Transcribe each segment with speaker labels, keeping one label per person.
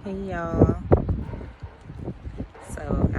Speaker 1: Hey y'all. So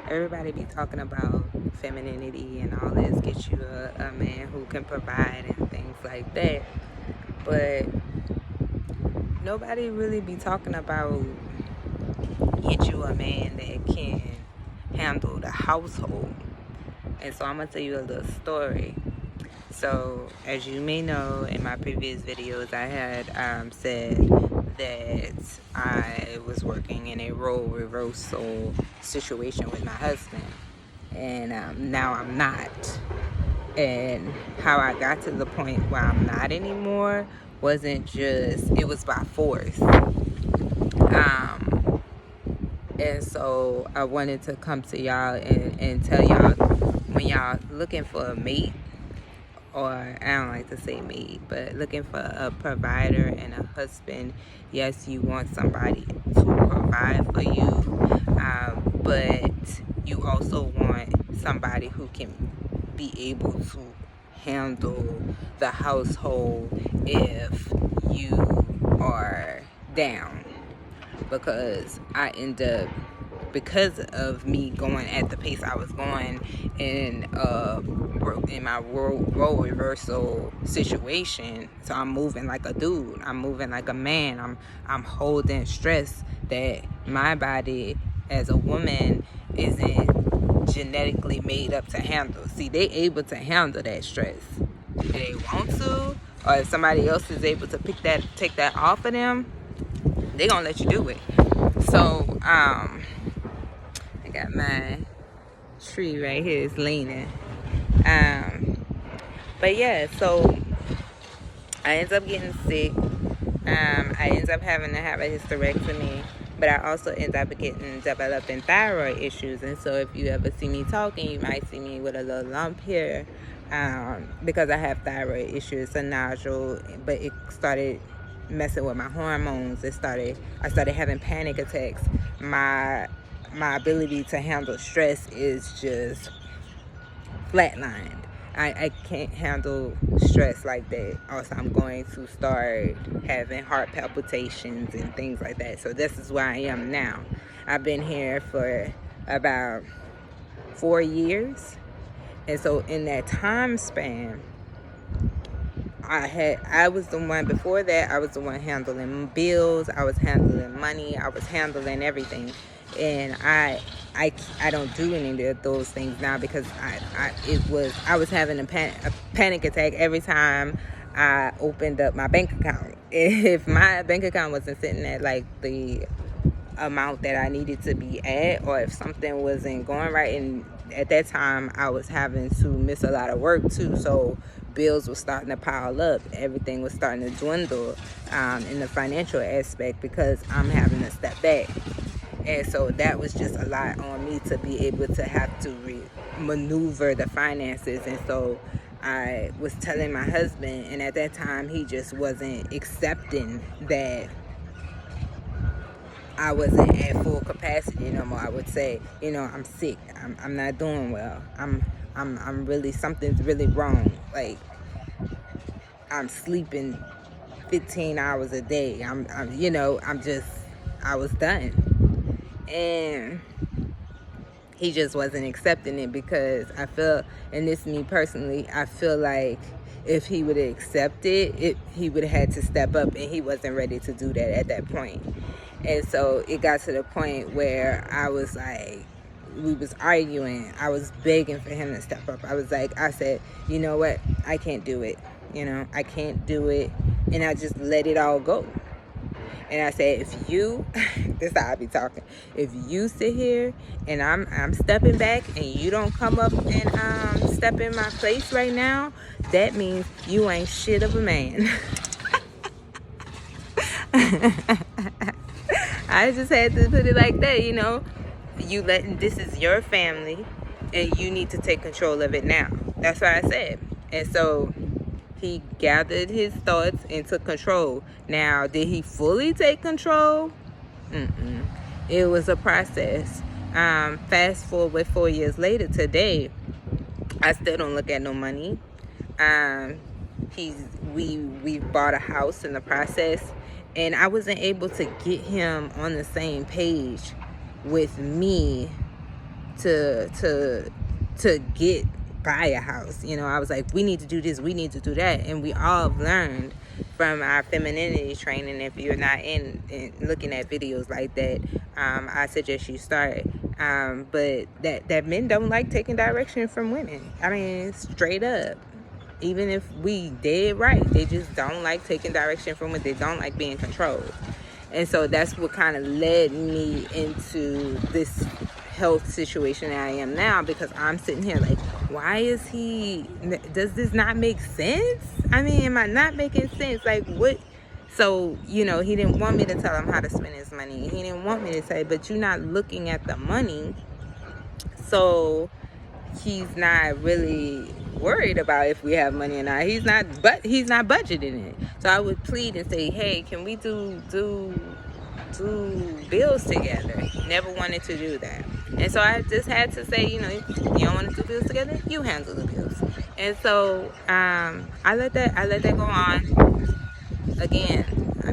Speaker 1: everybody be talking about femininity and all this, get you a man who can provide and things like that. But nobody really be talking about get you a man that can handle the household. And so I'm gonna tell you a little story. So, as you may know, in my previous videos, I had said that I was working in a role reversal situation with my husband, and now I'm not. And how I got to the point where I'm not anymore wasn't just, it was by force. And so I wanted to come to y'all and tell y'all, when y'all looking for a mate, or I don't like to say mate, but looking for a provider and a husband, yes, you want somebody to provide for you, but you also want somebody who can be able to handle the household if you are down. Because I end up, because of me going at the pace I was going in my role reversal situation, so I'm moving like a dude, I'm moving like a man, I'm holding stress that my body as a woman isn't genetically made up to handle. See, they able to handle that stress if they want to, or if somebody else is able to take that off of them, they gonna let you do it. So I got my tree right here, it's leaning. But yeah, so I ended up getting sick. I ended up having to have a hysterectomy, but I also ended up developing thyroid issues. And so if you ever see me talking, you might see me with a little lump here, because I have thyroid issues, a nodule, but it started messing with my hormones. I started having panic attacks. My ability to handle stress is just flatlined. I can't handle stress like that. Also, I'm going to start having heart palpitations and things like that. So this is where I am now. I've been here for about 4 years. And so in that time span, I was the one, before that, I was the one handling bills, I was handling money, I was handling everything. And I don't do any of those things now, because I was having a panic attack every time I opened up my bank account. If my bank account wasn't sitting at like the amount that I needed to be at, or if something wasn't going right, and at that time I was having to miss a lot of work too, so bills were starting to pile up, everything was starting to dwindle in the financial aspect, because I'm having to step back. And so that was just a lot on me to be able to have to maneuver the finances. And so I was telling my husband, and at that time he just wasn't accepting that I wasn't at full capacity no more. I would say, I'm sick. I'm not doing well. I'm really, something's really wrong. Like, I'm sleeping 15 hours a day. I was done. And he just wasn't accepting it, because I feel, and this is me personally, I feel like if he would have accepted it, he would have had to step up, and he wasn't ready to do that at that point. And so it got to the point where I was like, we was arguing. I was begging for him to step up. I said, you know what? I can't do it. I can't do it. And I just let it all go. And I said, if you, this is how I be talking, if you sit here and I'm stepping back, and you don't come up and step in my place right now, that means you ain't shit of a man. I just had to put it like that, this is your family, and you need to take control of it now. That's what I said. And so he gathered his thoughts and took control. Now, did he fully take control? It was a process. Fast forward 4 years later, today, I still don't look at no money. We bought a house in the process, and I wasn't able to get him on the same page with me to get buy a house. You know, I was like, we need to do this, we need to do that, and we all have learned from our femininity training. If you're not in looking at videos like that, I suggest you start. But that men don't like taking direction from women. I mean, straight up. Even if we did right, they just don't like taking direction from women. They don't like being controlled. And so that's what kind of led me into this health situation that I am now, because I'm sitting here like, why is he, does this not make sense? I mean, am I not making sense? Like, what? So, you know, he didn't want me to tell him how to spend his money. He didn't want me to say, but you're not looking at the money. So he's not really worried about if we have money or not. He's not budgeting it. So I would plead and say, hey, can we do bills together? Never wanted to do that. And so I just had to say, you know, you don't want to do bills together, you handle the bills. And so I let that go on. Again,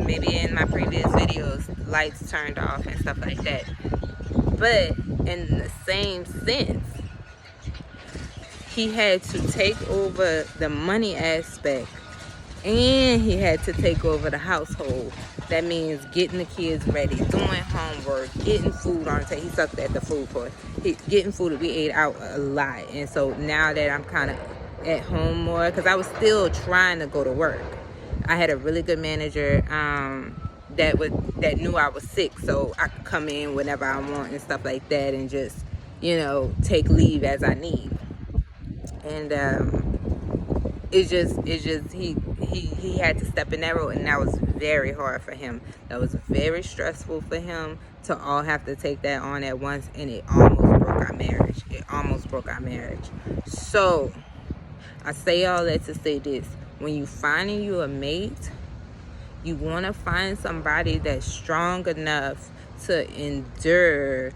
Speaker 1: maybe in my previous videos, lights turned off and stuff like that. But in the same sense, he had to take over the money aspect, and he had to take over the household. That means getting the kids ready, doing homework, getting food on the table. He sucked at the food part. Getting food. We ate out a lot. And so now that I'm kind of at home more, because I was still trying to go to work. I had a really good manager that knew I was sick, so I could come in whenever I want and stuff like that, and just, you know, take leave as I need. And it's just he had to step in that role, and that was very hard for him. That was very stressful for him to all have to take that on at once, and it almost broke our marriage. So I say all that to say this: when you finding you a mate, you want to find somebody that's strong enough to endure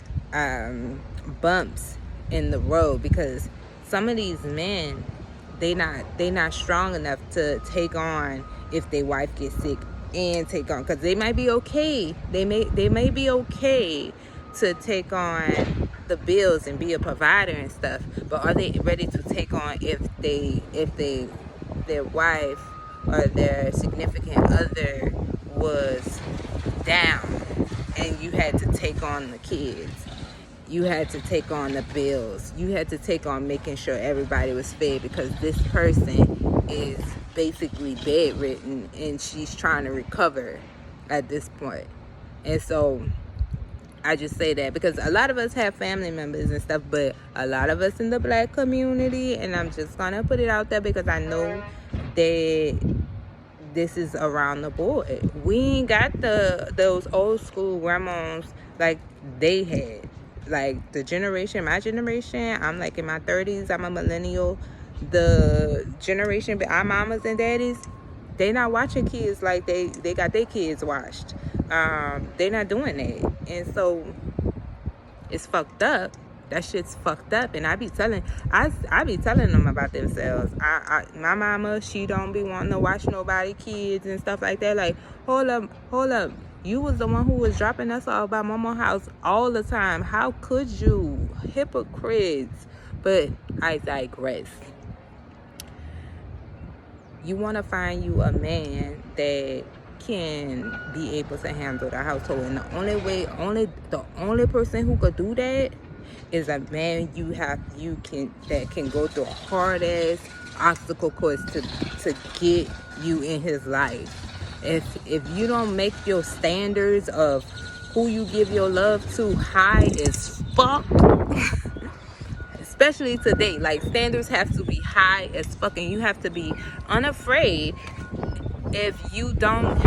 Speaker 1: bumps in the road, because some of these men, they not strong enough to take on if their wife gets sick, and take on, because they might be okay. They may be okay to take on the bills and be a provider and stuff, but are they ready to take on if their wife or their significant other was down and you had to take on the kids? You had to take on the bills. You had to take on making sure everybody was fed, because this person is basically bedridden and she's trying to recover at this point. And so I just say that because a lot of us have family members and stuff, but a lot of us in the Black community, and I'm just gonna put it out there because I know that this is around the board. We ain't got those old school grandmas like they had. Like the generation, my generation, I'm like in my 30s, I'm a millennial. The generation, our mamas and daddies, they not watching kids like they got their kids watched. They not doing that. And so it's fucked up. That shit's fucked up. And I be telling them about themselves. My mama, she don't be wanting to watch nobody kids and stuff like that. Like, hold up. You was the one who was dropping us off by mama's house all the time. How could you? Hypocrites. But I digress. You want to find you a man that can be able to handle the household, and the only person who could do that is a man that can go through a hard ass obstacle course to get you in his life. If you don't make your standards of who you give your love to high as fuck, especially today, like standards have to be high as fuck, and you have to be unafraid if you don't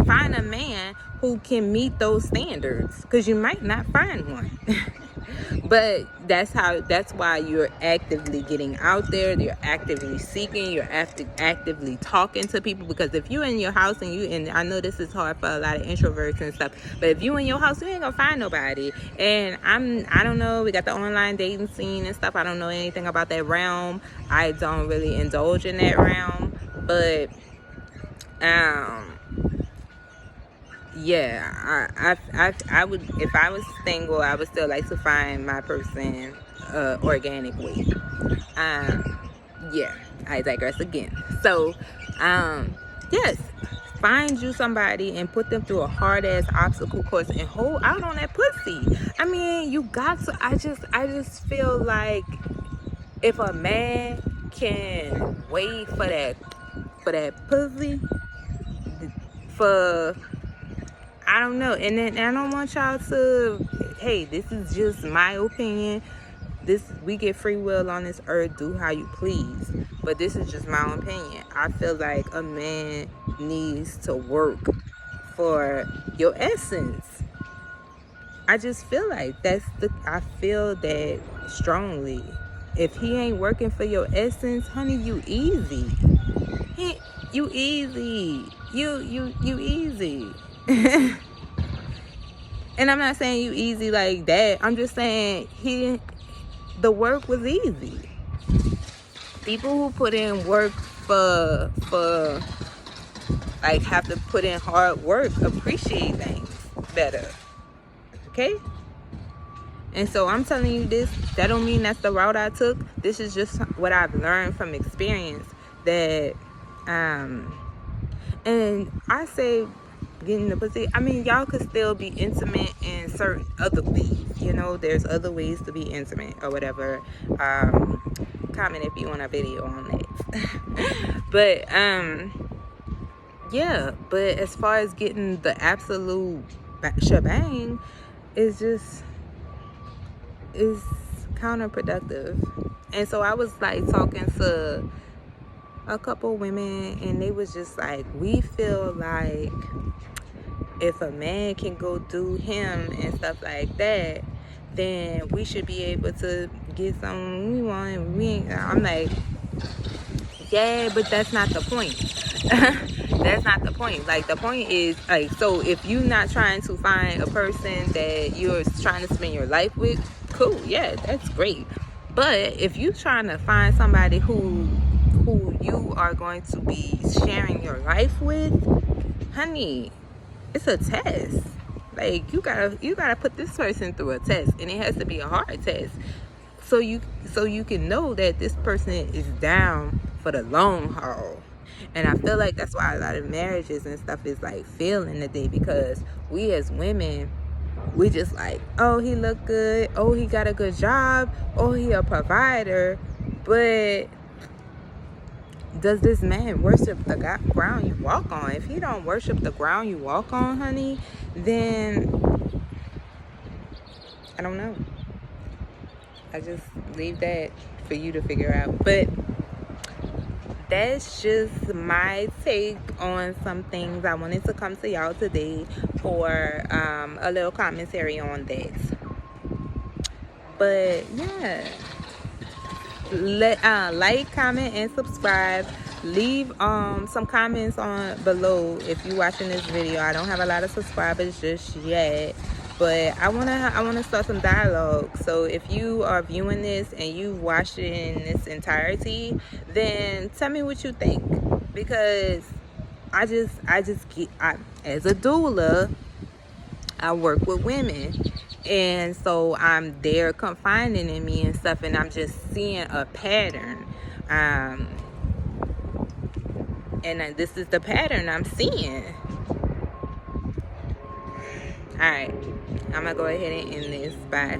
Speaker 1: find a man who can meet those standards, because you might not find one. But that's why you're actively getting out there, you're actively seeking, you're actively talking to people. Because if you're in your house and I know this is hard for a lot of introverts and stuff, but if you in your house, you ain't gonna find nobody. And I don't know, we got the online dating scene and stuff. I don't know anything about that realm. I don't really indulge in that realm. But yeah, I would, if I was single, I would still like to find my person organic way. Yeah, I digress again. So yes, find you somebody and put them through a hard ass obstacle course and hold out on that pussy. I mean, you got to, I just feel like if a man can wait for that pussy for, I don't know, and then I don't want y'all to, hey, this is just my opinion. We get free will on this earth, do how you please. But this is just my opinion. I feel like a man needs to work for your essence. I just feel like I feel that strongly. If he ain't working for your essence, honey, you easy. You easy. You easy. And I'm not saying you easy like that. I'm just saying the work was easy. People who put in work for like have to put in hard work appreciate things better. Okay? And so I'm telling you this, that don't mean that's the route I took. This is just what I've learned from experience, that and I say getting the pussy, I mean, y'all could still be intimate in certain other ways. You know, there's other ways to be intimate or whatever. Comment if you want a video on that. But yeah, but as far as getting the absolute shebang, is counterproductive. And so I was like talking to a couple women, and they was just like, we feel like if a man can go do him and stuff like that, then we should be able to get something we want. I'm like, yeah, but that's not the point. That's not the point. Like, the point is, like, so if you're not trying to find a person that you're trying to spend your life with, cool, yeah, that's great. But if you're trying to find somebody who you are going to be sharing your life with, honey, it's a test. Like, you gotta put this person through a test, and it has to be a hard test, so you can know that this person is down for the long haul. And I feel like that's why a lot of marriages and stuff is like failing today, because we as women, we just like, oh, he look good, oh, he got a good job, oh, he a provider, but does this man worship the ground you walk on? If he don't worship the ground you walk on, honey, then I don't know. I just leave that for you to figure out. But that's just my take on some things. I wanted to come to y'all today for a little commentary on that. But yeah, like, comment, and subscribe. Leave some comments on below if you're watching this video. I don't have a lot of subscribers just yet, but I wanna start some dialogue. So if you are viewing this and you watched it in its entirety, then tell me what you think, because I as a doula, I work with women, and so they're confiding in me and stuff, and I'm just seeing a pattern, and this is the pattern I'm seeing. All right, I'm gonna go ahead and end this. Bye.